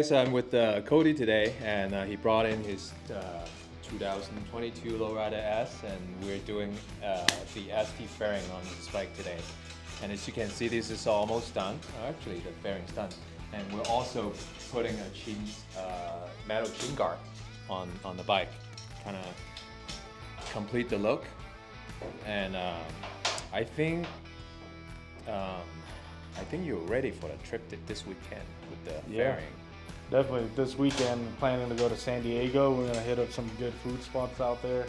guys, I'm with Cody today, and he brought in his 2022 Lowrider S, and we're doing the ST fairing on this bike today. And as you can see, this is almost done. Actually, the fairing's done. And we're also putting a metal chin guard on the bike, kind of complete the look. And I think you're ready for the trip this weekend with the fairing. Definitely. This weekend, planning to go to San Diego. We're gonna hit up some good food spots out there.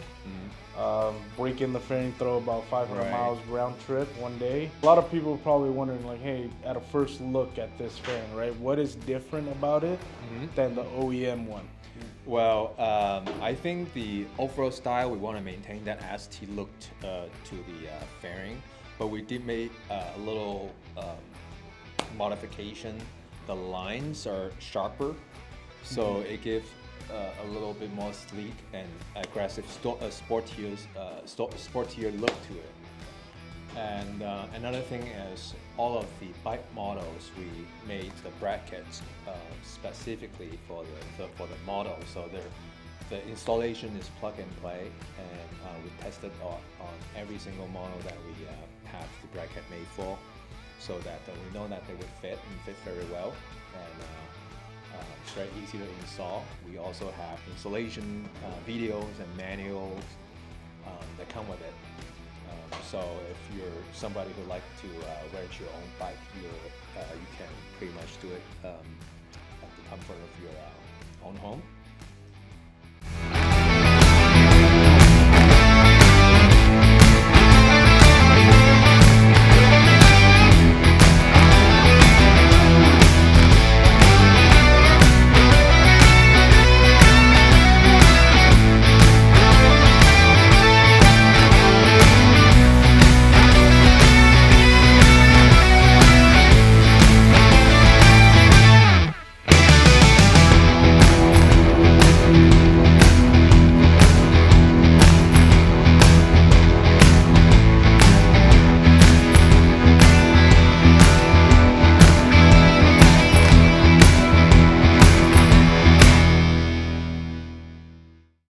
Break in the fairing, throw about 500 miles round trip one day. A lot of people are probably wondering, like, hey, at a first look at this fairing, right? What is different about it than the OEM one? Well, I think the overall style, we want to maintain that ST look to the fairing, but we did make a little modification. The lines are sharper, so it gives a little bit more sleek and aggressive, sportier look to it. And another thing is, all of the bike models, we made the brackets specifically for the model, so the installation is plug and play, and we tested on every single model that we have the bracket made for, so that we know that they would fit very well, and it's very easy to install. We also have installation videos and manuals that come with it. So if you're somebody who like to rent your own bike, you can pretty much do it at the comfort of your own home.